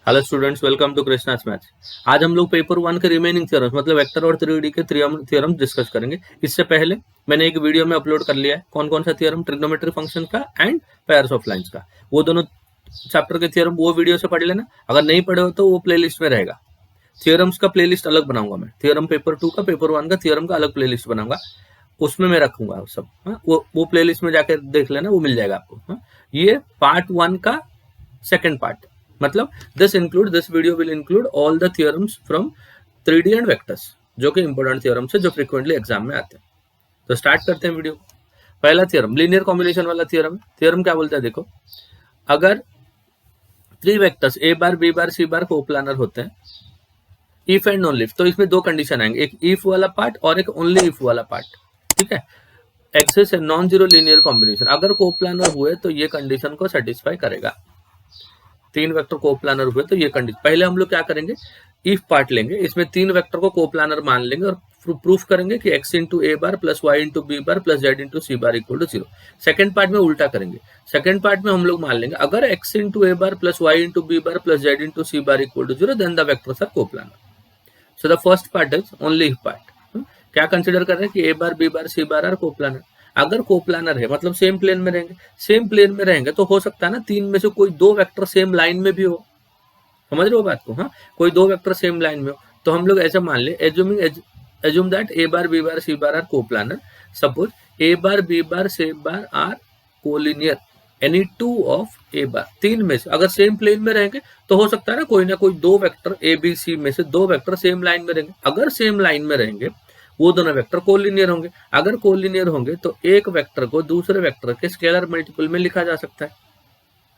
Hello students, welcome to Krishna's maths. आज हम लोग पेपर वन के रिमेनिंग थ्योरम्स मतलब वेक्टर और 3D के थ्योरम डिस्कस करेंगे। इससे पहले मैंने एक वीडियो में अपलोड कर लिया है कौन कौन सा थ्योरम, ट्रिग्नोमेट्री फंक्शन का एंड पेयर्स ऑफ लाइंस का। वो दोनों चैप्टर के थ्योरम वो वीडियो से पढ़ लेना। अगर नहीं पढ़े हो तो वो प्लेलिस्ट में रहेगा। थ्योरम्स का प्लेलिस्ट अलग बनाऊंगा मैं, थ्योरम पेपर 2 का, पेपर 1 का थ्योरम का अलग प्लेलिस्ट बनाऊंगा, उसमें मैं रखूंगा सब। वो प्लेलिस्ट में जाकर देख लेना, वो मिल जाएगा आपको। ये पार्ट 1 का सेकंड पार्ट, मतलब this video will include all the theorems from 3D and vectors, जो कि इंपॉर्टेंट थ्योरम्स है जो फ्रीक्वेंटली एग्जाम में आते हैं। तो स्टार्ट करते हैं वीडियो। पहला थ्योरम लीनियर कॉम्बिनेशन वाला थ्योरम। थ्योरम क्या बोलता है देखो, अगर 3 vectors A bar B bar C bar coplanar होते हैं, इफ एंड नॉन इफ, तो इसमें दो कंडीशन आएंगे, एक इफ वाला पार्ट और एक ओनली इफ वाला पार्ट। ठीक है, एक्सिस है नॉन जीरो लीनियर कॉम्बिनेशन, अगर कोप्लानर हुए तो ये कंडीशन को सेटिस्फाई करेगा। 3 वेक्टर कोप्लानर हुए तो ये कंडीशन, पहले हम लोग क्या करेंगे, इफ पार्ट लेंगे, इसमें 3 वेक्टर को कोप्लानर मान लेंगे और प्रूफ करेंगे कि x into A bar plus Y into B bar plus Z into C bar equal to 0। Second part में उल्टा करेंगे, सेकेंड पार्ट में हम लोग मान लेंगे अगर x into A bar plus Y into B bar plus Z into C bar equal to 0 then the vectors are coplanar. So the first part is only if part. क्या consider कर रहे हैं कि A bar B bar C bar are coplanar. अगर coplanar है मतलब same plane में रहेंगे, सेम प्लेन में रहेंगे तो हो सकता है ना 3 में से कोई 2 वेक्टर सेम लाइन में भी हो। समझ रहे हो बात को? हाँ, कोई 2 वेक्टर सेम लाइन में हो तो हम लोग ऐसा मान ले, assume that A bar B bar C bar are coplanar. Suppose A bar B bar C bar are collinear, any 2 of A bar. 3 में से अगर सेम प्लेन में रहेंगे तो हो सकता है ना कोई 2 वेक्टर ए बी सी में से 2 वेक्टर सेम लाइन में रहेंगे। अगर सेम लाइन में रहेंगे वो दोनों वेक्टर कोलिनियर होंगे। अगर कोलिनियर होंगे तो एक वेक्टर को दूसरे वेक्टर के स्केलर मल्टीपल में लिखा जा सकता है,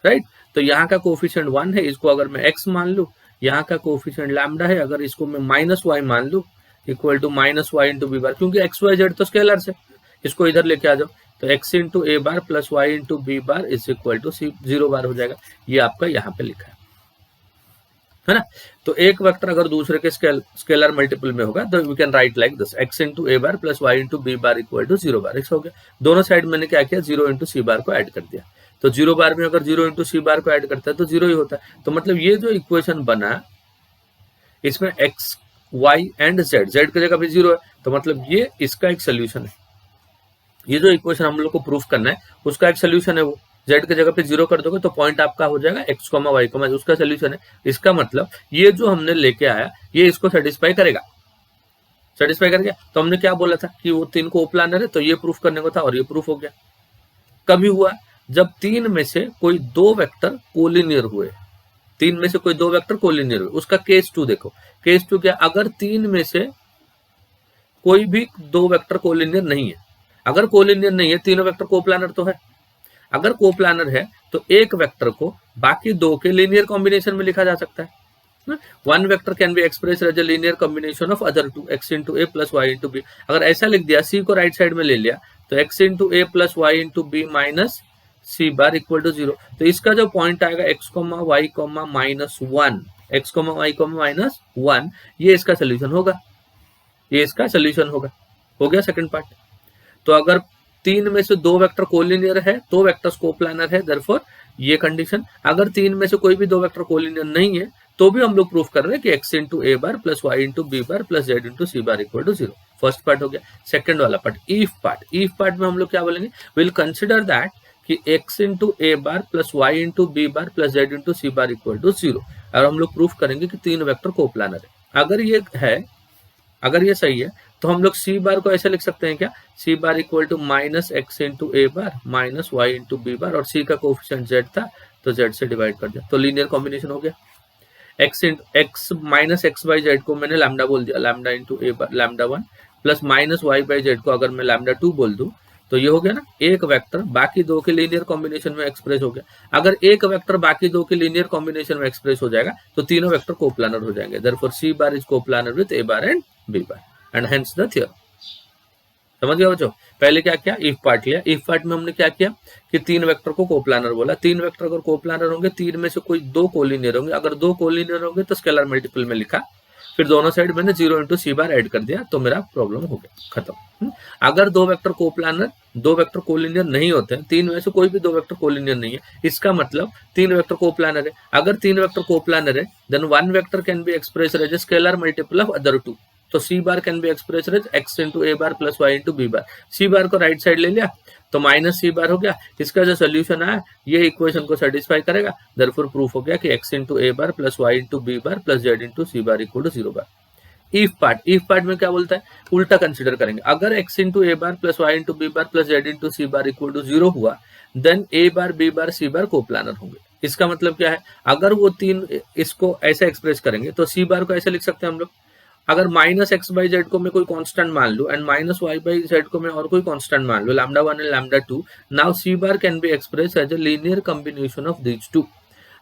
राइट। तो यहाँ का कोफिशिएंट 1 है, इसको अगर मैं x मान लूं, यहाँ का कोफिशिएंट लैम्डा है, अगर इसको मैं माइनस वाई मान लूं equal to minus Y into B bar, क्योंकि एक्स वाई जेड तो स्केलर्स है, इसको इधर लेके आ जाओ तो x into A bar plus Y into B bar is equal to C 0 bar हो जाएगा। ये आपका यहाँ पे लिखा है ना। तो एक वेक्टर अगर दूसरे के स्केलर मल्टीपल में होगा तो we can write like this, x into A bar plus Y into B bar equal to 0 bar. हो गया, दोनों साइड मैंने क्या किया, 0 इंटू सी बार को ऐड कर दिया। तो 0 बार में अगर 0 इंटू सी बार को ऐड करता है तो 0 ही होता है। तो मतलब ये जो इक्वेशन बना इसमें x y and z, z की जगह पे 0 है, तो मतलब ये इसका एक सोल्यूशन है। ये जो इक्वेशन हम लोग को प्रूफ करना है उसका एक सोल्यूशन है, वो z की जगह पे 0 कर दोगे तो पॉइंट आपका हो जाएगा x, y, उसका सोल्यूशन है। इसका मतलब ये जो हमने लेके आया ये इसको सेटिस्फाई करेगा। सेटिस्फाई कर गया तो हमने क्या बोला था कि वो 3 कोप्लानर है, तो ये प्रूफ करने को था और ये प्रूफ हो गया। कभी हुआ जब 3 में से कोई 2 वेक्टर कोलिनियर हुए, 3 में से कोई 2 वेक्टर कोलिनियर हुए, उसका केस 2 देखो। केस 2 क्या, अगर 3 में से कोई भी 2 वेक्टर कोलिनियर नहीं है, अगर कोलिनियर नहीं है, तीनों वेक्टर कोप्लानर तो है। अगर कोप्लानर है तो एक वेक्टर को बाकी 2 के लीनियर कॉम्बिनेशन में लिखा जा सकता है। One vector can be express as a linear combination of other 2, x into A plus Y into B. अगर ऐसा लिख दिया, सी को राइट साइड में ले लिया तो x into A plus Y into B minus C bar equal to 0। तो इसका जो पॉइंट आएगा x, y, minus 1, x, y, minus 1, ये इसका सोल्यूशन होगा, ये इसका सोल्यूशन होगा। हो गया सेकंड पार्ट। तो अगर 3 में से 2 वेक्टर कोलिनियर है, 2 वेक्टर्स कोप्लानर है, देयरफॉर ये कंडीशन। अगर 3 में से कोई भी 2 वेक्टर कोलिनियर नहीं है तो भी हम लोग प्रूफ कर रहे हैं कि x into A bar plus Y into B bar plus Z into C bar equal to 0। First part हो गया। सेकंड वाला part, if part. If part में हम लोग क्या बोलेंगे, विल कंसिडर दैट कि x into A bar plus Y into B bar plus Z into C bar equal to 0, और हम लोग प्रूफ करेंगे कि 3 वेक्टर कोप्लानर है। अगर ये है, अगर ये सही है तो हम लोग सी बार को ऐसे लिख सकते हैं क्या, C bar equal to minus X into A bar minus Y into B bar, और सी का कोफिशिएंट जेड था तो जेड से डिवाइड कर दिया, तो लीनियर कॉम्बिनेशन हो गया। X minus X by Z को मैंने लैम्डा बोल दिया, lambda into A bar lambda 1 plus minus Y by Z को अगर मैं लैम्डा 2 बोल दूं तो ये हो गया ना, एक वेक्टर बाकी 2 के लीनियर कॉम्बिनेशन में एक्सप्रेस हो गया। अगर एक वेक्टर बाकी 2 के लीनियर कॉम्बिनेशन में एक्सप्रेस हो जाएगा तो तीनों वेक्टर कोप्लानर हो जाएंगे। Therefore C bar is coplanar with A bar and B bar and hence the theorem. समझ गया बच्चों? पहले क्या किया, इफ पार्ट लिया। इफ पार्ट में हमने क्या किया कि 3 वेक्टर को कोप्लानर बोला। 3 वेक्टर अगर कोप्लानर होंगे, 3 में से कोई 2 कोलिनियर होंगे। अगर 2 कोलिनियर होंगे तो स्केलर मल्टीपल में लिखा, फिर दोनों साइड मैंने 0 इंटू सी बार ऐड कर दिया, तो मेरा प्रॉब्लम हो गया, खत्म। अगर दो वेक्टर कोप्लानर, दो वेक्टर कोलिनियर नहीं होते हैं, तीन में से कोई भी दो वेक्टर कोलिनियर नहीं है, इसका मतलब तीन वेक्टर कोप्लानर है। अगर तीन वेक्टर कोप्लानर है, then one vector can be expressed as scalar multiple of other two. तो C bar can be expressed as X into A bar plus Y into B bar. C bar को right side ले लिया तो minus C बार हो गया, इसका जो solution आया ये इक्वेशन को सेटिस्फाई करेगा, देयरफॉर प्रूफ हो गया कि X into A bar plus Y into B bar plus Z into C bar equal to 0 bar. If part में क्या बोलता है, उल्टा कंसिडर करेंगे। अगर x into A bar plus Y into B bar plus Z into C bar equal to 0 हुआ, then A bar B bar C bar coplanar होंगे। इसका मतलब क्या है, अगर वो तीन इसको ऐसे एक्सप्रेस करेंगे तो सी बार को ऐसे लिख सकते हैं हम लोग, अगर माइनस एक्स बाई जेड को मैं कोई कांस्टेंट मान लूं and minus Y by Z को मैं और कोई कांस्टेंट मान लूं, lambda 1 and lambda 2, now C bar can be express as a linear combination of these two.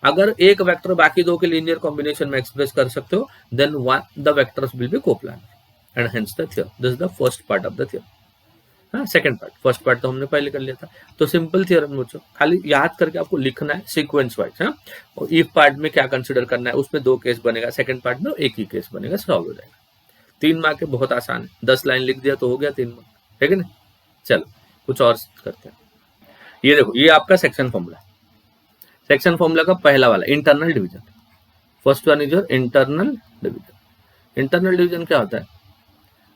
अगर एक वेक्टर बाकी दो के लीनियर कॉम्बिनेशन में एक्सप्रेस कर सकते हो, then one the vectors will be coplanar and hence the theorem. This is the first part of the theorem. हाँ, सेकंड पार्ट, फर्स्ट पार्ट तो हमने पहले कर लिया था। तो सिंपल थ्योरम बच्चों, खाली याद करके आपको लिखना है सीक्वेंस वाइज। हाँ, और इफ पार्ट में क्या कंसिडर करना है, उसमें दो केस बनेगा, सेकंड पार्ट में एक ही केस बनेगा, सॉल्व हो जाएगा। 3 मार्क के बहुत आसान है, 10 लाइन लिख दिया तो हो गया 3 मार्क, है कि नहीं। चलो कुछ और करते हैं। ये देखो, ये आपका सेक्शन फॉर्मूला, सेक्शन फॉर्मूला का पहला वाला internal division. First one is your internal division. Internal division क्या होता है,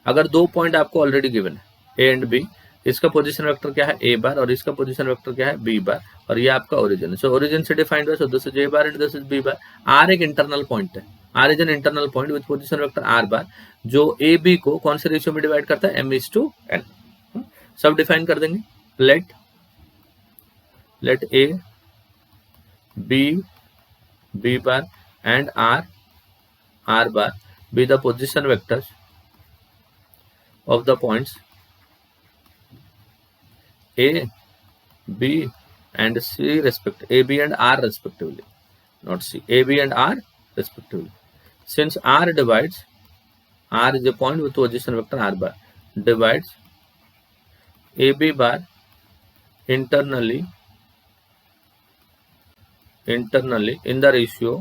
अगर दो पॉइंट आपको ऑलरेडी गिवन है ए एंड बी, इसका पोजीशन वेक्टर क्या है ए बार और इसका पोजीशन वेक्टर क्या है बी बार, और ये आपका ओरिजिन है। सो ओरिजिन से डिफाइंड है, so this is A bar and this is B bar. R एक इंटरनल पॉइंट है, R is an internal point with position vector R bar, जो ए बी को कौन से रेशियो में डिवाइड करता है, m/n। सब डिफाइन कर देंगे। Let A b bar and r bar be the position vectors of the points a, b and c a, b and r respectively, not c, a, b and r respectively. Since r is a point with position vector r bar, divides a, b bar internally in the ratio,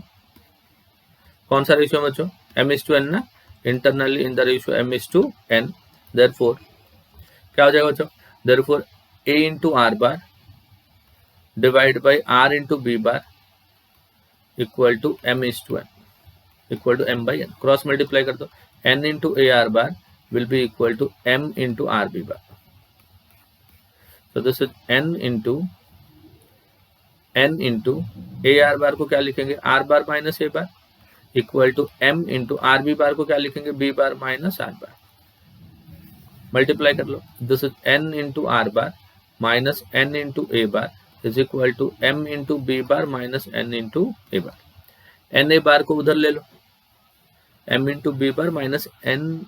कौन सा ratio बच्चों, m/n ना, internally in the ratio m/n। Therefore क्या हो जाएगा बच्चों, therefore a into R bar divide by r into B bar equal to m/n equal to m/n। Cross multiply कर दो, n into A R bar will be equal to m into R B bar. So this is n into A R bar को क्या लिखेंगे, R bar minus A bar equal to m into R B bar को क्या लिखेंगे, B bar minus R bar. Multiply कर लो, this is n into R bar minus n into A bar is equal to m into B bar minus n into A bar. n A bar को उधर ले लो, m into B bar minus n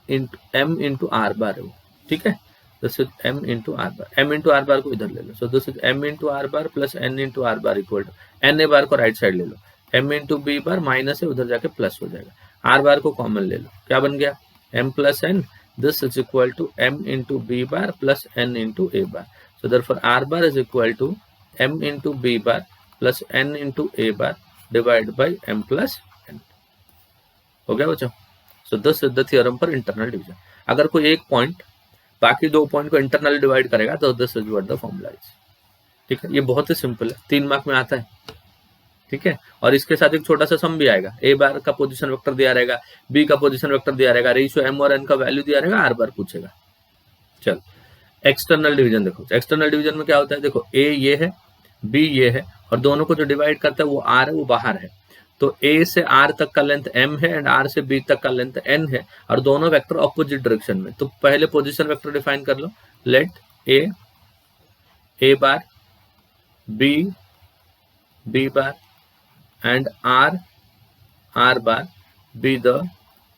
into m into R bar है वो, ठीक है। This is m into R bar, m into R bar को इधर ले लो, so this is m into R bar plus n into R bar equal to n A bar को right side ले लो, m into B bar minus है उधर जाके प्लस हो जाएगा, आर बार को कॉमन ले लो, क्या बन गया m plus n, this is equal to m into B bar plus n into A bar. So therefore R bar is equal to m into B bar plus n into A bar divide by m plus n। हो गया बच्चों। So this is the theorem for internal division. अगर कोई एक point बाकी दो point को internal divide करेगा तो this is what the formula is, ठीक है। ये बहुत ही सिंपल है, 3 मार्क में आता है, ठीक है। और इसके साथ एक छोटा सा सम भी आएगा, ए बार का पोजीशन वेक्टर दिया रहेगा, बी का पोजीशन वेक्टर दिया रहेगा, रेशियो m और n का वैल्यू दिया रहेगा, आर बार पूछेगा। चल एक्सटर्नल डिवीजन देखो, एक्सटर्नल डिवीजन में क्या होता है, देखो ए ये है, बी ये है, और दोनों को जो डिवाइड करता है वो r है, वो बाहर है। तो a से r तक का लेंथ m है एंड r से b तक का लेंथ n है, और दोनों वेक्टर ऑपोजिट डायरेक्शन में। तो पहले पोजीशन वेक्टर डिफाइन कर लो, let a bar b bar and r bar be the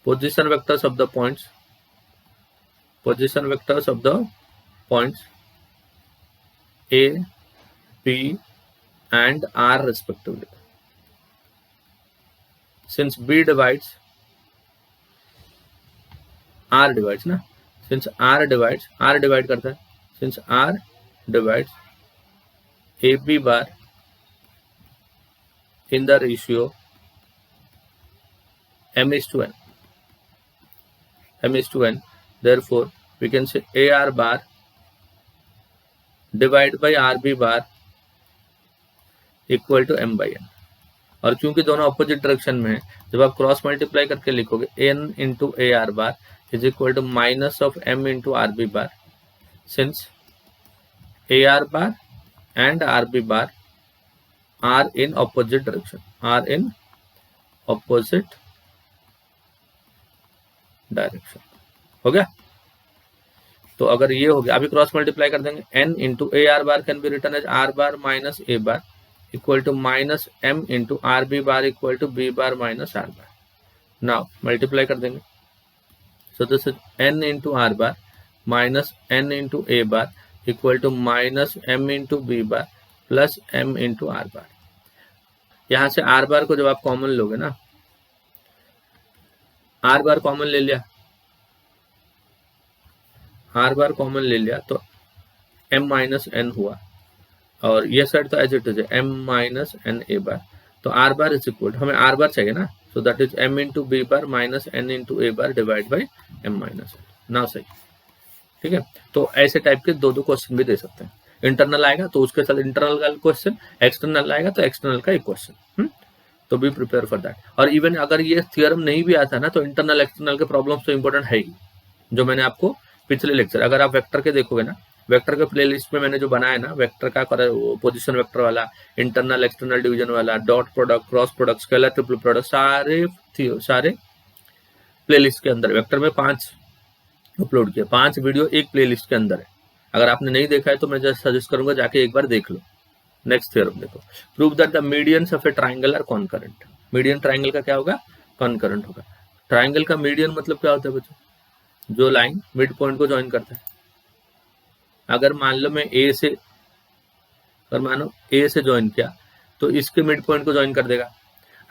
position vectors of the points a, b and r respectively. Since b divides, r divides ना, since r divide करता है, since r divides a b bar in the ratio m/n, m is to n, therefore we can say AR bar divide by RB bar equal to m by n। और क्योंकि दोनों opposite direction में है, जब आप cross multiply करके लिखोगे n into AR bar is equal to minus of m into RB bar, since AR bar and RB bar are in opposite direction, are in opposite direction. हो गया? तो अगर ये हो गया, अभी क्रॉस मल्टीप्लाई कर देंगे, n into AR bar can be written as R bar minus A bar equal to minus m into RB bar equal to B bar minus R bar. Now multiply कर देंगे, so this is n into R bar minus n into A bar equal to minus m into B bar plus m into R bar. यहाँ से R बार को जब आप common लोगे ना, R बार common ले लिया, R बार कॉमन ले लिया तो m माइनस n हुआ, और ये साइड तो as it is m minus n A bar. तो R बार इज इक्वल, हमें R बार चाहिए ना, so that is m into B bar minus n into A bar divide by m minus n। ना सही, ठीक है। तो ऐसे टाइप के दो क्वेश्चन भी दे सकते हैं। इंटरनल आएगा तो उसके साथ इंटरनल का क्वेश्चन, एक्सटर्नल आएगा तो एक्सटर्नल का एक क्वेश्चन। तो बी प्रिपेयर फॉर दैट। और इवन अगर ये थ्योरम नहीं भी आता ना, तो इंटरनल एक्सटर्नल के प्रॉब्लम्स तो इंपॉर्टेंट है ही, जो मैंने आपको पिछले लेक्चर, अगर आप वेक्टर के देखोगे ना, वेक्टर के प्लेलिस्ट में मैंने जो बनाया ना, वेक्टर का पोजीशन वेक्टर वाला, इंटरनल एक्सटर्नल डिवीजन वाला, dot product, cross product, scalar triple product, सारे प्लेलिस्ट के अंदर वेक्टर में 5 अपलोड किया, 5 वीडियो एक प्लेलिस्ट के अंदर है। अगर आपने नहीं देखा है तो मैं जस्ट सजेस्ट करूंगा जाके एक बार देख लो। नेक्स्ट थ्योरम देखो, prove that the medians of a triangle are concurrent. Median triangle का क्या होगा? कॉन्करेंट होगा। ट्राइंगल का मीडियन मतलब क्या होता है बच्चों? जो लाइन मिड पॉइंट को ज्वाइन करता है। अगर मान लो मैं ए से ज्वाइन किया तो इसके मिड पॉइंट को ज्वाइन कर देगा।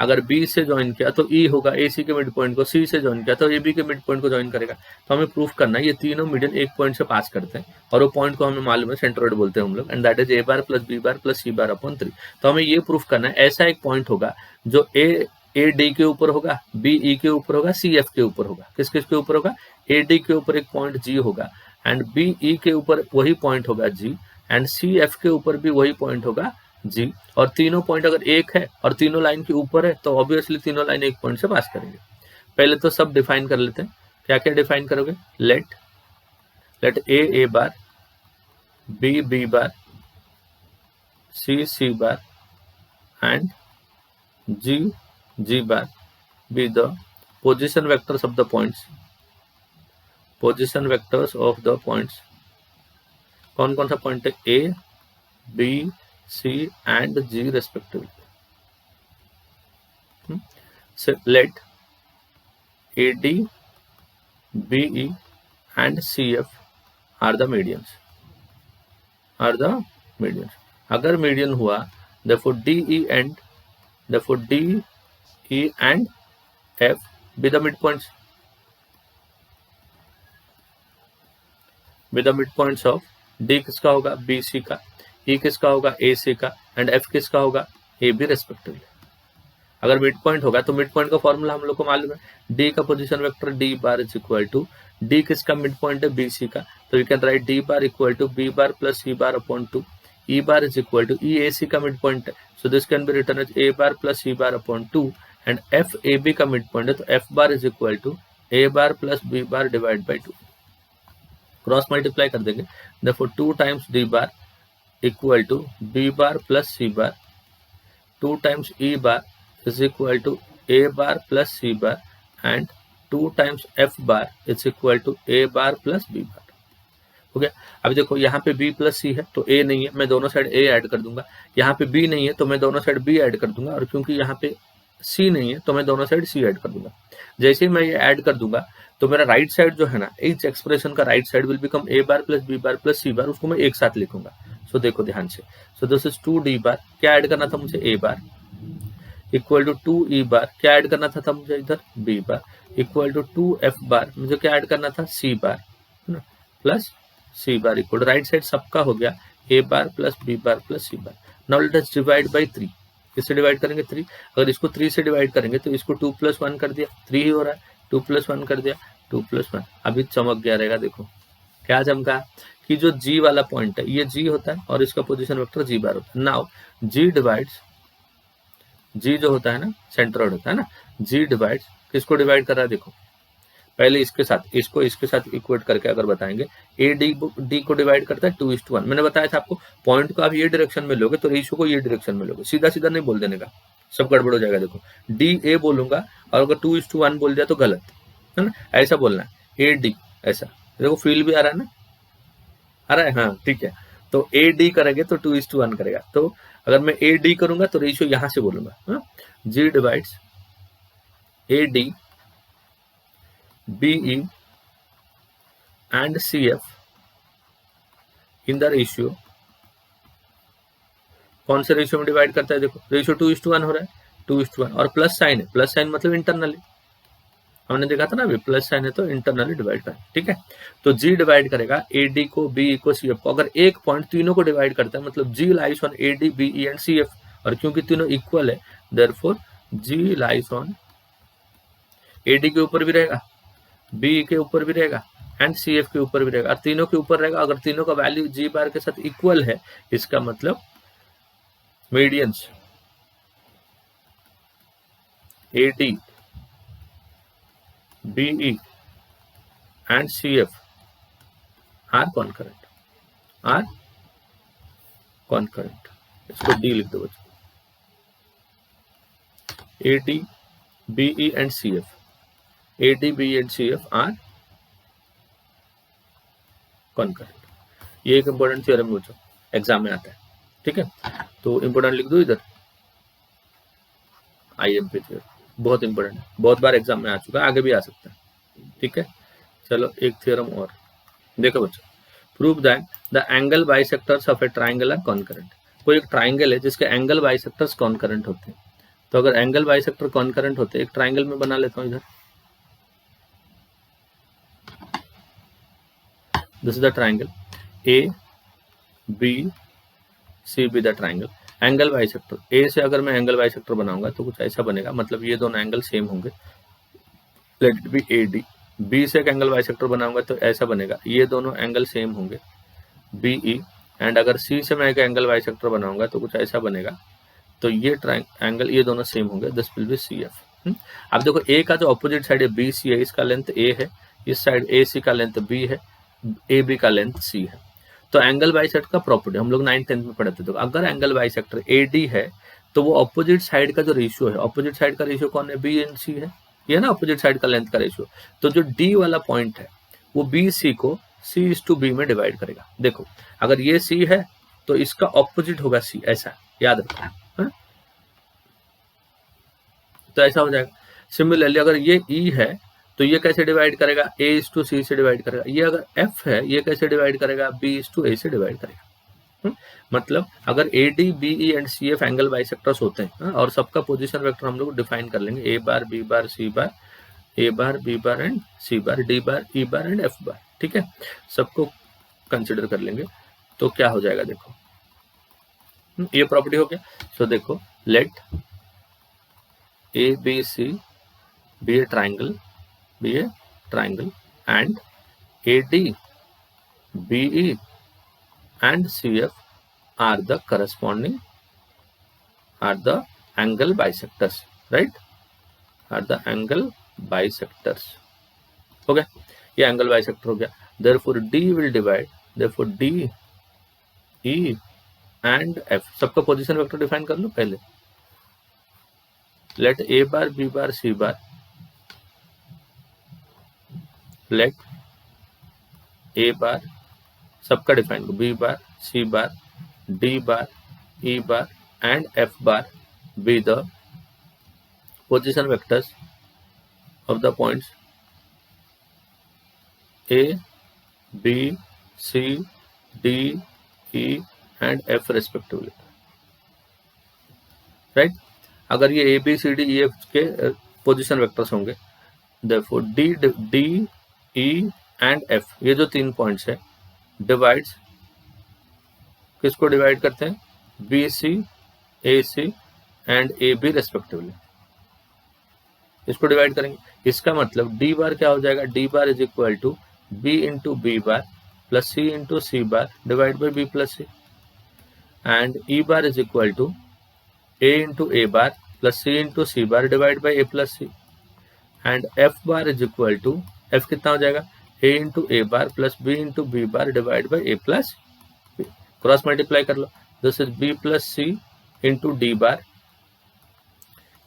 अगर बी से ज्वाइन किया तो ई होगा, ए सी के मिड पॉइंट को, सी से ज्वाइन किया तो ए बी के मिड पॉइंट को ज्वाइन करेगा। तो हमें प्रूफ करना है ये तीनों मिडिल एक पॉइंट से पास करते हैं, और वो पॉइंट को हमें मालूम है सेंट्रोइड बोलते हैं हम लोग, and that is A bar plus B bar plus C bar upon 3। तो हमें ये प्रूफ करना है ऐसा एक पॉइंट होगा जो ए डी के ऊपर होगा, बी ई के ऊपर होगा, सी एफ के ऊपर होगा। किस किस के ऊपर होगा? ए डी के ऊपर एक पॉइंट जी होगा, एंड बी ई के ऊपर वही पॉइंट होगा जी, एंड सी एफ के ऊपर भी वही पॉइंट होगा जी। और तीनों पॉइंट अगर एक है और तीनों लाइन के ऊपर है तो ऑब्वियसली तीनों लाइन एक पॉइंट से पास करेंगे। पहले तो सब डिफाइन कर लेते हैं। क्या क्या डिफाइन करोगे? Let A bar, B bar, C bar and G bar be the position vectors of the points. Position vectors of the points कौन कौन सा पॉइंट है? A, B, C and G respectively. So let AD, BE and CF are the medians. अगर median हुआ, therefore DE and F be the midpoints. Be the midpoints of D किसका होगा? BC का, E किसका होगा? AC का, and F किसका होगा? AB respectively. अगर मिड पॉइंट होगा तो मिड पॉइंट का फॉर्मूला हम लोग को मालूम है, D का position vector D bar is equal to, D किसका मिड पॉइंट है? BC का, तो you can write D bar equal to B bar plus C bar upon 2। E bar is equal to, E AC का mid point है, so this can be written as A bar plus C bar upon 2, and F AB का mid point है, तो F bar is equal to A bar plus B bar divide by 2। Cross multiply कर देंगे, therefore 2 times D bar equal to B bar plus C bar, 2 times E bar is equal to A bar plus C bar, and 2 times F bar is equal to A bar plus B bar. हो गया। अभी देखो यहाँ पे B plus C है तो A नहीं है, मैं दोनों साइड A ऐड कर दूंगा। यहाँ पे B नहीं है तो मैं दोनों साइड B ऐड कर दूंगा, और क्योंकि यहाँ पे C नहीं है तो मैं दोनों साइड C ऐड कर दूंगा। जैसे ही मैं ये ऐड कर दूंगा तो मेरा राइट साइड जो है ना, इस एक्सप्रेशन का right side will become A bar plus B bar plus C बार, उसको मैं एक साथ लिखूंगा। सो देखो ध्यान से, सो दिस इज 2D बार, क्या ऐड करना था मुझे? A bar equal to 2E bar, क्या ऐड करना था मुझे इधर? B bar equal to 2F bar, मुझे क्या ऐड करना था? C बार, है ना, plus C bar equal, right side सबका हो गया A bar plus B bar plus C bar. Now let us divide by 3। किससे डिवाइड करेंगे? 3। अगर इसको 3 से डिवाइड करेंगे तो इसको 2 प्लस 1 कर दिया, 3 ही हो रहा है, 2 प्लस 1 कर दिया, 2 + 1 अभी चमक गया रहेगा। देखो क्या चमका कि जो G वाला पॉइंट है ये G होता है और इसका पोजीशन वेक्टर G बार होता है। नाउ G डिवाइड्स, G जो होता है ना सेंट्रॉइड होता है ना, G डिवाइड्स किसको डिवाइड कर रहा है? देखो पहले इसके साथ, इसको इसके साथ इक्वेट करके अगर बताएंगे, ए डी को डिवाइड करता है 2:1। मैंने बताया था आपको पॉइंट को आप ये डायरेक्शन में लोगे तो रेशियो को ये डायरेक्शन में लोगे, सीधा सीधा नहीं बोल देने का, सब गड़बड़ हो जाएगा। देखो डी ए बोलूंगा और अगर 2:1 बोल दिया तो गलत है ना, ऐसा बोलना है ए डी ऐसा। देखो फील भी आ रहा है ना, आ रहा है, हाँ ठीक है। तो ए डी करेंगे तो 2:1 करेगा। तो अगर मैं ए डी करूंगा तो रेशियो यहां से बोलूंगा, G divides A D BE and CF in the ratio, कौन से रेशियो में डिवाइड करता है? देखो रेशियो 2:1 हो रहा है, 2:1 और प्लस साइन है, प्लस साइन मतलब इंटरनली, हमने देखा था ना अभी, प्लस साइन है तो इंटरनली डिवाइड करें, ठीक है। तो G डिवाइड करेगा AD को, BE को, CF को। अगर एक पॉइंट तीनों को डिवाइड करता है मतलब G lies on AD BE and CF, और क्योंकि तीनों इक्वल है therefore G lies on AD के ऊपर भी रहेगा, बी के ऊपर भी रहेगा एंड सी एफ के ऊपर भी रहेगा, और तीनों के ऊपर रहेगा। अगर तीनों का वैल्यू जी बार के साथ इक्वल है इसका मतलब medians A D BE and C F are concurrent, are concurrent. इसको डी लिख दो बच्चों, A D BE and C F, A D B and C F are concurrent. ये एक इंपॉर्टेंट थ्योरम बच्चों एग्जाम में आता है, ठीक है। तो इंपॉर्टेंट लिख दो इधर, आईएमपी थ्योरम बहुत इंपॉर्टेंट है, बहुत बार एग्जाम में आ चुका है, आगे भी आ सकता है, ठीक है। चलो एक थ्योरम और देखो बच्चों, prove that the angle bisectors of a triangle are concurrent. कोई एक ट्राइंगल है जिसके एंगल बाइसेक्टर्स कॉन्करेंट होते हैं। तो अगर एंगल बाइसेक्टर कॉन्करेंट होते हैं, एक ट्राइंगल में बना लेता हूं इधर, this is the triangle A B C B the triangle. Angle bisector A से अगर मैं एंगल बाइसेक्टर बनाऊंगा तो कुछ ऐसा बनेगा, मतलब ये दोनों एंगल सेम होंगे, let it be A D. B से एक एंगल बाइसेक्टर बनाऊंगा तो ऐसा बनेगा, ये दोनों एंगल सेम होंगे बी ई। एंड अगर सी से मैं एक एंगल बाइसेक्टर बनाऊंगा तो कुछ ऐसा बनेगा, तो ये एंगल ये दोनों सेम होंगे, this will be C F. अब देखो ए का जो अपोजिट साइड है बी सी है, इसका लेंथ ए है, इस साइड ए सी का लेंथ बी है, ए बी का लेंथ सी है। तो एंगल बाइसेक्टर का प्रॉपर्टी हम लोग 9th-10th में पढ़े थे। तो अगर एंगल बाइसेक्टर ए डी है तो वो अपोजिट साइड का जो रेशियो है, अपोजिट साइड का रेशियो कौन है? बी एंड सी है, ये ना अपोजिट साइड का लेंथ का रेशियो। तो जो डी वाला पॉइंट है वो बी सी को C/B में डिवाइड करेगा। देखो अगर ये सी है तो इसका ऑपोजिट होगा सी, ऐसा याद रखो, है? तो ऐसा हो जाएगा। सिमिलरली अगर ये ई है तो ये कैसे डिवाइड करेगा? A/C से डिवाइड करेगा। ये अगर F है ये कैसे डिवाइड करेगा? B/A से डिवाइड करेगा। मतलब अगर AD BE and CF angle bisectors होते हैं और सबका पोजीशन वेक्टर हम लोग डिफाइन कर लेंगे, A bar B bar C bar, A bar B bar and C bar, D bar E bar and F बार, ठीक है, सबको कंसिडर कर लेंगे। तो क्या हो जाएगा देखो, ये प्रॉपर्टी हो गया। सो देखो late ABC be a triangle and AD BE and CF are the corresponding, are the angle bisectors, right? Are the angle bisectors. हो गया, ये एंगल बाइसेक्टर हो गया। Therefore D will divide, therefore D E and F, सबका position vector define कर लो पहले। Let A bar B bar C bar, let A bar सबका डिफाइन को, B bar C bar D bar E bar and F bar be the position vectors of the points A, B, C, D, E and F respectively, right? अगर ये A, B, C, D, E, F के position vectors होंगे, therefore D, E and F, ये जो तीन points है divides, किसको divide करते हैं? BC, AC and AB respectively. इसको डिवाइड करेंगे, इसका मतलब डी बार क्या हो जाएगा, D bar is equal to B into B bar plus C into C bar divide by B plus C, and E bar is equal to A into A bar plus C into C bar divide by A plus C, and F bar is equal to, F कितना हो जाएगा, A into A bar plus B into B bar divide by A plus B, cross multiply कर लो, this is B plus C into D bar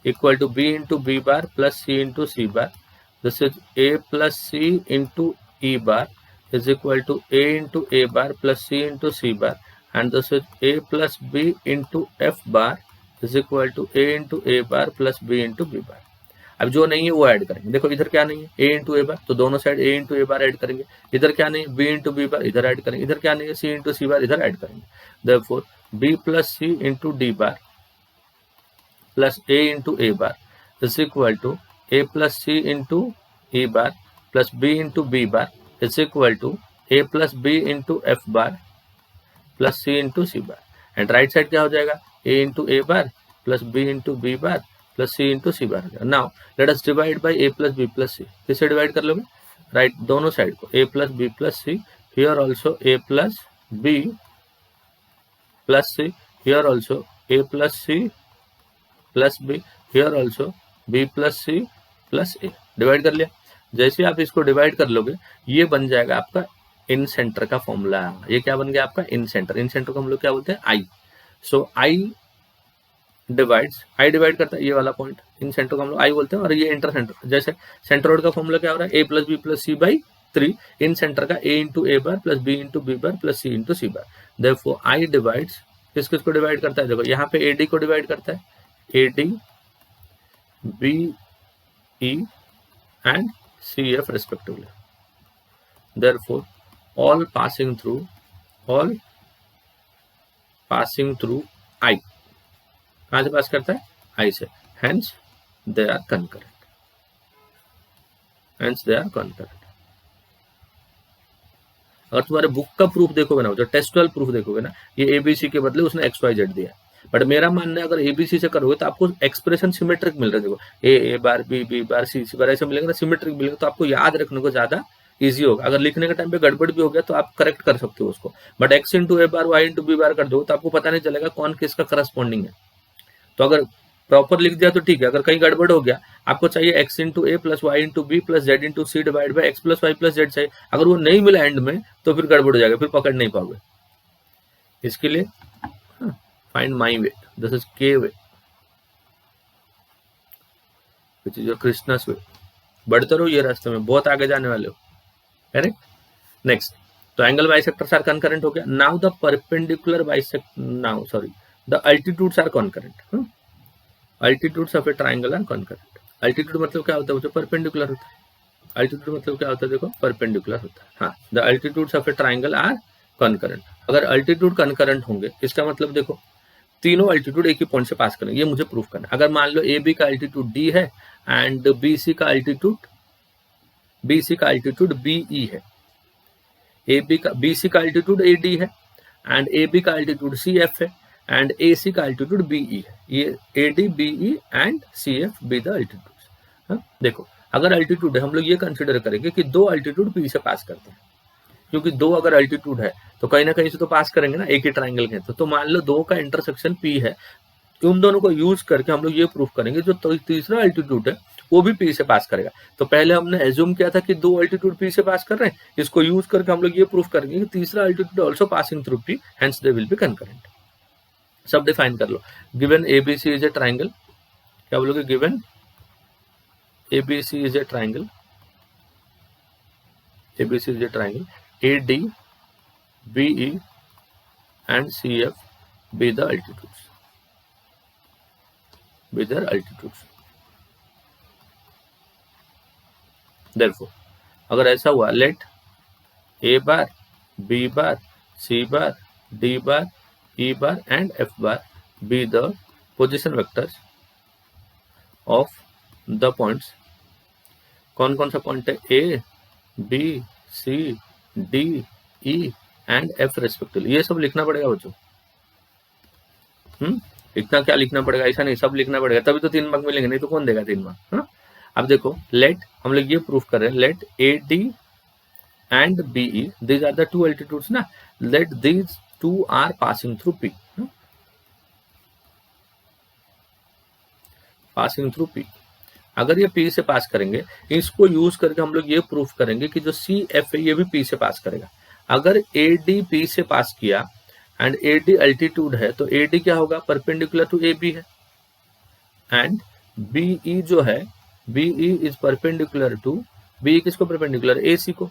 equal to b into b bar plus c into c bar. This is a plus c into e bar is equal to a into a bar plus c into c bar, and this is a plus b into f bar is equal to a into a bar plus b into b bar. अब जो नहीं है वो add करेंगे, देखो इधर क्या नहीं है, a इंटू ए बार, तो दोनों side a into A bar add करेंगे, इधर क्या नहीं है, b इंटू बी बार, इधर ऐड करेंगे, इधर क्या नहीं है, c इंटू सी बार, इधर ऐड करेंगे, therefore b plus c into d bar plus a into a bar is equal to a plus c into e bar plus b into b bar is equal to a plus b into f bar plus c into c bar, and right side क्या हो जाएगा, a into a bar plus b into b bar plus c into c bar. Now let us divide by a plus b plus c. किससे divide कर लोगे, right दोनों side को, a plus b plus c, here also a plus b plus c, here also a plus c plus B, here also B plus C plus A, divide कर लिया। जैसे आप इसको डिवाइड कर लोगे ये बन जाएगा आपका इन सेंटर का फॉर्मूला, ये क्या बन गया आपका इन सेंटर, इन सेंटर को हम लोग क्या बोलते हैं आई, सो आई डिवाइड्स, आई डिवाइड करता है ये वाला पॉइंट, इन सेंटर को हम लोग आई बोलते हैं, और ये इंटर सेंटर, जैसे सेंटर रोड का फॉर्मूला क्या हो रहा है, A plus B plus C by 3, incentre का A into A bar plus B into B bar plus C into C bar, therefore I divides, किस किस को डिवाइड करता है, देखो यहाँ पे ए डी को डिवाइड करता है, AD, BE and CF respectively. Therefore, all passing through I. कहाँ से पास करता है, I से, hence they are concurrent. अगर तुम्हारे बुक का प्रूफ देखोगे ना, जो टेक्सुअल प्रूफ देखोगे ना, ये ABC के बदले उसने XYZ दिया है, बट मेरा मानना है अगर एबीसी से करोगे तो आपको एक्सप्रेशन सिमेट्रिक मिल रहा है, देखो ए बार बी बार सी बार ऐसे मिलेगा ना, सिमेट्रिक मिलेगा, तो आपको याद रखने को ज्यादा इजी होगा। अगर लिखने के टाइम पे गड़बड़ भी हो गया तो आप करेक्ट कर सकते हो उसको, but X into A bar Y into B bar कर दो तो आपको पता नहीं चलेगा कौन किसका करस्पॉन्डिंग है। तो अगर प्रॉपर लिख दिया तो ठीक है, अगर कहीं गड़बड़ हो गया, आपको चाहिए X into A plus Y into B plus Z into C divide by X plus Y plus Z चाहिए, अगर वो नहीं मिला एंड में तो फिर गड़बड़ हो जाएगा, फिर पकड़ नहीं पाओगे। इसके लिए find my way, this is K way which is your Krishna's way, बढ़ते रहो ये रास्ते में, बहुत आगे जाने वाले हो, करेक्ट। नेक्स्ट, तो एंगल बाइसेक्टर्स आर कनकरेंट हो गया। Now the perpendicular bisect, now sorry the altitudes are concurrent, altitudes of a triangle are concurrent. Altitude मतलब क्या होता है, वो जो परपेंडिकुलर होता है, अल्टीट्यूड मतलब क्या होता है, देखो परपेंडिकुलर होता है, हाँ, the altitudes of a triangle are concurrent. अगर अल्टीट्यूड कनकरेंट होंगे इसका मतलब देखो तीनों अल्टीट्यूड एक ही पॉइंट से पास करेंगे, ये मुझे प्रूफ करना है। अगर मान लो ए बी का अल्टीट्यूड डी है एंड बी सी का अल्टीट्यूड बी ई है, बी सी का अल्टीट्यूड ए डी है एंड ए बी का अल्टीट्यूड सी एफ है एंड ए सी का अल्टीट्यूड बी ई है, ये A D B E and C F be the altitude. देखो अगर अल्टीट्यूड है हम लोग ये कंसिडर करेंगे कि दो अल्टीट्यूड पी से पास करते हैं, क्योंकि दो अगर अल्टीट्यूड है तो कहीं ना कहीं से तो पास करेंगे ना, एक ही ट्राइंगल के। तो मान लो दो का इंटरसेक्शन पी है, उन दोनों को यूज करके हम लोग ये प्रूफ करेंगे जो तीसरा अल्टीट्यूड है वो भी पी से पास करेगा। तो पहले हमने एज्यूम किया था कि दो अल्टीट्यूड पी से पास कर रहे हैं, इसको यूज करके हम लोग ये प्रूफ करेंगे कि तीसरा altitude also passing through P, hence they will be concurrent. सब डिफाइन कर लो, given ABC is a triangle, क्या बोलोगे, given ABC is a triangle, ABC is a triangle, AD, BE and CF be the altitudes, be their altitudes. Therefore, अगर ऐसा हुआ, let A bar, B bar, C bar, D bar, E bar and F bar be the position vectors of the points. कौन कौन सा point है, A, B, C, D, E and F respectively. ये सब लिखना पड़ेगा बच्चों, इतना क्या लिखना पड़ेगा, ऐसा नहीं सब लिखना पड़ेगा, तभी तो 3 मार्क मिलेंगे, नहीं तो कौन देगा 3 मार्क। अब देखो लेट हम लोग ये प्रूफ कर रहे हैं, let A D and BE these are the two altitudes ना, let these two are passing through P, passing through P. अगर ये पी से पास करेंगे, इसको यूज करके हम लोग ये प्रूफ करेंगे कि जो सी एफ है ये भी पी से पास करेगा। अगर ए डी पी से पास किया एंड ए डी अल्टीट्यूड है तो ए डी क्या होगा, परपेंडिकुलर टू ए बी है, एंड बीई जो है BE is perpendicular to, B किसको परपेंडिकुलर, ए सी को।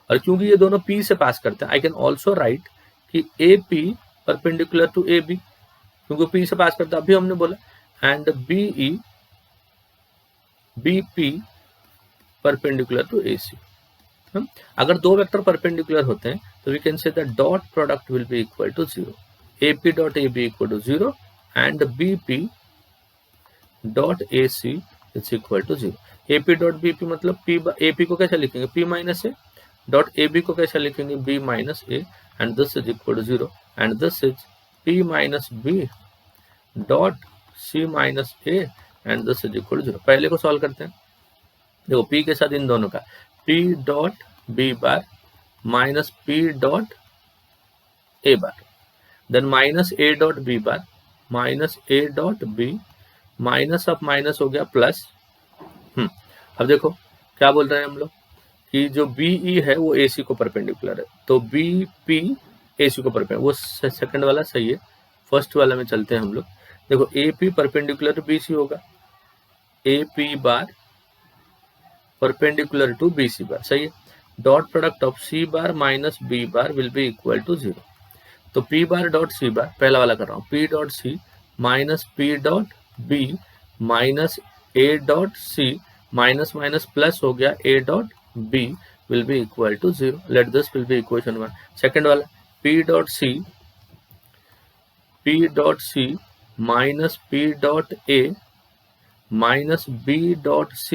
और क्योंकि ये दोनों पी से पास करते हैं, आई कैन ऑल्सो राइट कि A P perpendicular to A B, क्योंकि पी से पास करता है, अभी हमने बोला, and BE BP perpendicular to A C. अगर दो वेक्टर परपेंडिकुलर होते हैं तो we can say the dot product will be equal to 0, AP dot A B equal to 0 and BP dot A C is equal to 0। AP dot BP मतलब P, AP को कैसे लिखेंगे, P minus A, dot AB को कैसे लिखेंगे, B minus A, and this is equal to 0 and this is P minus B dot C minus A and this is equal to 0। पहले को solve करते हैं, देखो P के साथ इन दोनों का P dot B bar minus P dot A bar, then minus A dot B bar minus A dot B, minus of minus हो गया प्लस। अब देखो क्या बोल रहे हैं हम लोग कि जो BE है वो AC को परपेंडिकुलर है, तो BP AC को परपेंडिकुलर, वो सेकंड वाला सही है, फर्स्ट वाला में चलते हैं हम लोग। देखो AP परपेंडिकुलर टू BC होगा, AP bar perpendicular to BC bar, सही है। Dot product of C bar minus B bar will be equal to 0। तो P bar dot C bar, पहला वाला कर रहा हूँ, P dot C minus P dot B minus A dot C minus minus plus हो गया A dot B will be equal to 0। Let this will be equation 1। Second वाला P dot C minus P dot A minus B dot C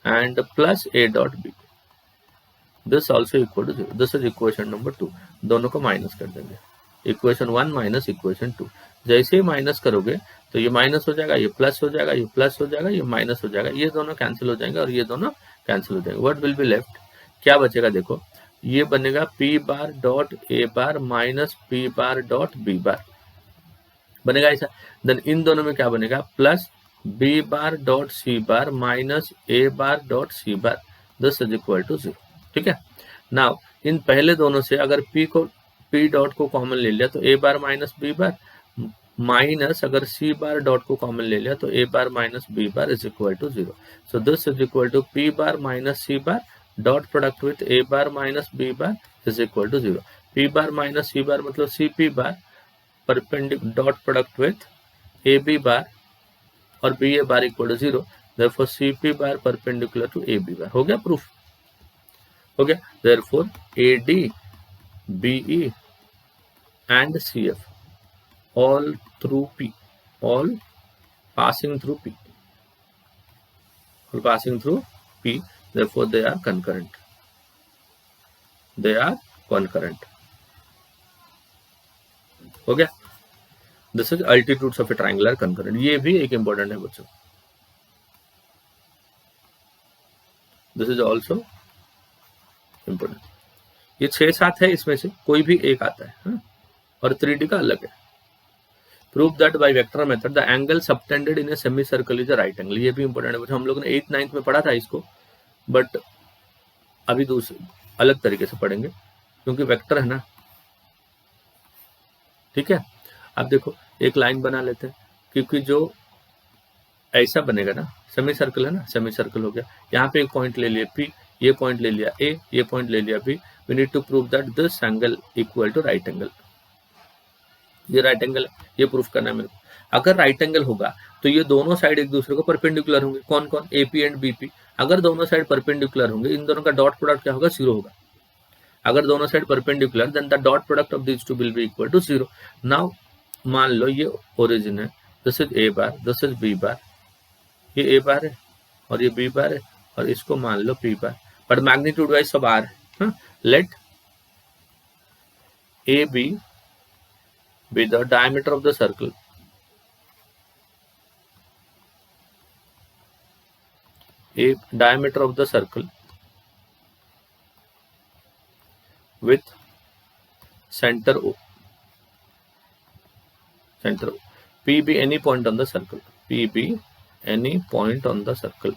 and plus A dot B, this also equal to 0. This is equation number 2। दोनों को minus कर देंगे, equation 1 minus equation 2। जैसे ही minus करोगे तो ये minus हो जाएगा, ये प्लस हो जाएगा, ये प्लस हो जाएगा, ये माइनस हो जाएगा, ये दोनों कैंसिल हो जाएंगे और ये दोनों कैंसिल हो जाएंगे। व्हाट विल बी लेफ्ट, क्या बचेगा, देखो ये बनेगा P bar dot A bar minus P bar dot B bar बनेगा ऐसा। देन इन दोनों में क्या बनेगा, plus B bar dot C bar minus A bar dot C bar, this is equal to 0। ठीक है, नाउ इन पहले दोनों से अगर P डॉट को कॉमन ले लिया तो A bar minus B bar, minus अगर C बार डॉट को कॉमन ले लिया तो A bar minus B bar is equal to 0। So this is equal to P bar minus C bar dot product with A bar minus B bar is equal to 0। P bar minus C bar मतलब CP bar perpendicular dot product with AB bar और BA bar equal to 0, therefore CP bar perpendicular to AB bar. हो गया proof, हो गया। therefore AD BE and CF all through P, all passing through P, all passing through P, therefore they are concurrent, they are concurrent। हो गया, this is altitudes of A triangular concurrent. ये भी एक important है बच्चों, this is also important. ये 6-7 है, इसमें से कोई भी एक आता है, हाँ? और 3D का अलग है। Prove that by vector method the angle subtended in a semi circle is a right angle. ये भी इंपॉर्टेंट है बच्चों, हम लोग ने 8th 9th में पढ़ा था इसको, बट अभी दूसरे अलग तरीके से पढ़ेंगे क्योंकि वेक्टर है ना। ठीक है, अब देखो एक लाइन बना लेते हैं, क्योंकि जो ऐसा बनेगा ना, सेमी सर्कल है ना, सेमी सर्कल हो गया, यहाँ पे एक पॉइंट ले लिया P, ये पॉइंट ले लिया A, ये पॉइंट ले लिया B। We need to prove that this angle equal to right angle. ये राइट एंगल है, ये प्रूफ करना है मेरे को। अगर राइट एंगल होगा तो ये दोनों साइड एक दूसरे को परपेंडिकुलर होंगे। कौन कौन, AP एंड BP। अगर दोनों साइड परपेंडिकुलर होंगे, इन दोनों का डॉट प्रोडक्ट क्या होगा, 0 होगा। अगर दोनों side perpendicular, then the dot product of this two will be equal to 0। Now मान लो ये ओरिजिन है, this is A bar, this is B bar, ये A बार है और ये B बार है, और इसको मान लो P bar, but magnitude wise सब R है। लेट AB be the diameter of the circle a diameter of the circle with center O. Center O. P be any point on the circle. P be any point on the circle.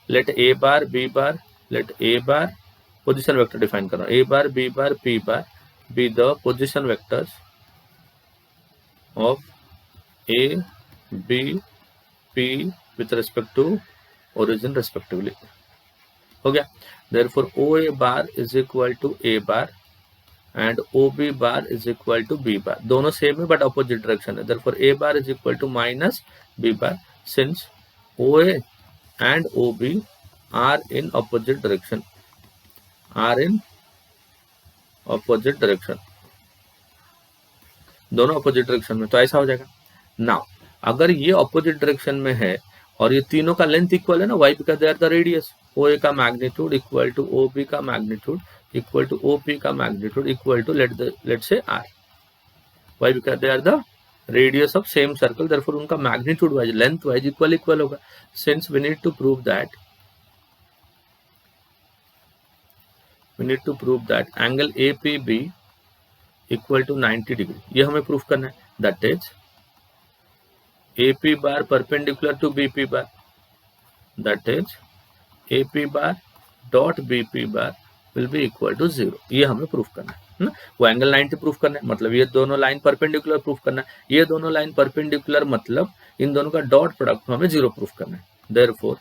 Let A bar, B bar, let A bar position vector define करना. A bar, B bar, P bar be the position vectors of A, B, P with respect to origin respectively. हो गया. Therefore OA bar is equal to A bar and OB bar is equal to B bar. दोनों same है but opposite direction है. Therefore A bar is equal to minus B bar since OA and OB are in opposite direction. Are in opposite direction. दोनों opposite direction में, तो ऐसा हो जाएगा. Now अगर ये opposite direction में है और ये तीनों का लेंथ इक्वल है ना, y because they are the radius. OA का मैग्नीट्यूड इक्वल टू OB का मैग्नीट्यूड इक्वल टू OP का magnitude equal to let's say R. Why? Because they are the radius of same circle. Therefore उनका magnitude wise length wise equal होगा. Since we need to prove that angle APB equal to 90 degree. ये हमें proof करना है. That is AP bar perpendicular to BP bar. That is AP bar dot BP bar will be equal to 0. ये हमें proof करना है ना. वो एंगल 90 प्रूफ करना है, मतलब ये दोनों लाइन परपेंडिकुलर प्रूफ करना है. ये दोनों लाइन परपेंडिकुलर मतलब इन दोनों का डॉट प्रोडक्ट हमें 0 प्रूफ करना है. Therefore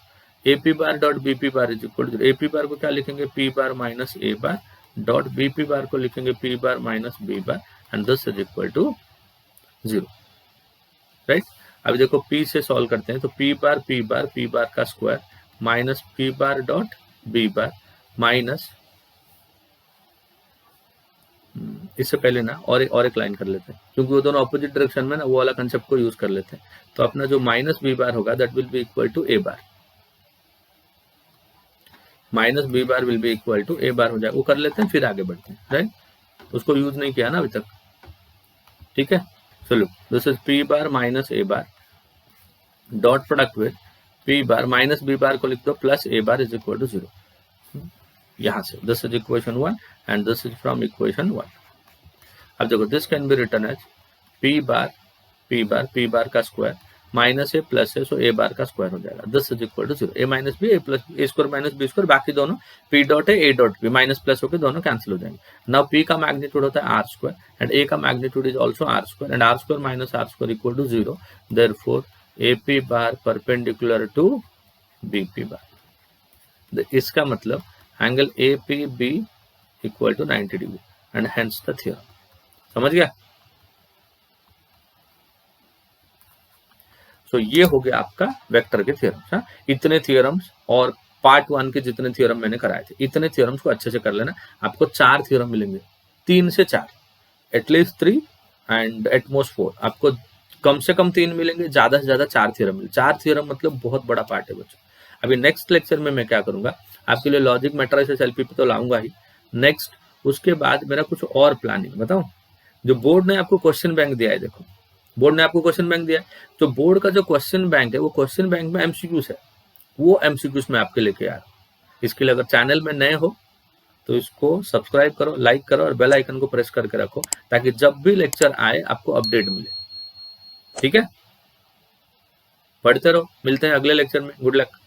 AP bar dot BP bar is equal to 0. AP bar को क्या लिखेंगे? P bar minus A bar dot BP bar को लिखेंगे P bar minus B bar and this is equal to 0. Right. अभी देखो P से solve करते हैं तो P bar का square minus P bar dot B bar minus, इससे पहले ना और एक लाइन कर लेते हैं क्योंकि वो दोनों ऑपोजिट डायरेक्शन में ना, वो वाला कंसेप्ट को यूज कर लेते हैं. तो अपना जो माइनस B bar होगा that will be equal to A bar. Minus B bar will be equal to A bar हो जाएगा. वो कर लेते हैं फिर आगे बढ़ते हैं. राइट. उसको यूज नहीं किया ना अभी तक. ठीक है. चलो this is P bar minus A bar dot product with P bar minus B bar को लिख दो plus A bar is equal to 0. यहां से this is equation 1 and this is from equation 1. अब देखो this can be written as P bar का square minus A plus A, so A bar का square हो जाएगा. This is equal to 0. A minus B, A plus A square minus B square, बाकी दोनों P dot है A dot B minus plus होकर दोनों cancel हो जाएंगे. नाउ P का मैग्नीट्यूड होता है R स्क्वायर एंड A का magnitude is also R square and R square minus R square equal to 0. Therefore AP bar perpendicular to BP bar. इसका मतलब angle APB equal to 90 degree and hence the theorem. समझ गया? सो ये हो गया आपका vector के थ्योरम्स. इतने थ्योरम्स और पार्ट 1 के जितने थ्योरम मैंने कराए थे, इतने थ्योरम्स को अच्छे से कर लेना. आपको 4 थ्योरम मिलेंगे, 3 से 4, एटलीस्ट 3 एंड एटमोस्ट 4. आपको कम से कम 3 मिलेंगे, ज्यादा से ज्यादा 4 थ्योरम मिलेंगे. 4 थ्योरम मतलब बहुत बड़ा पार्ट है बच्चों. अभी नेक्स्ट लेक्चर में मैं क्या करूंगा, आपके लिए लॉजिक मैट्रिसेस एलपी पे तो लाऊंगा ही. नेक्स्ट उसके बाद मेरा कुछ और प्लानिंग बताऊं. जो बोर्ड ने आपको क्वेश्चन बैंक दिया है, देखो बोर्ड ने आपको क्वेश्चन बैंक दिया है, तो बोर्ड का जो क्वेश्चन बैंक है वो क्वेश्चन बैंक में एमसीक्यूज है. वो एमसीक्यूज में आपके लेके आ रहा हूं. इसके लिए अगर चैनल में नए हो तो इसको सब्सक्राइब करो, लाइक करो और बेल आइकन को प्रेस करके रखो ताकि जब भी लेक्चर आए आपको अपडेट मिले. ठीक है. पढ़ते रहो. मिलते हैं अगले लेक्चर में. Good luck.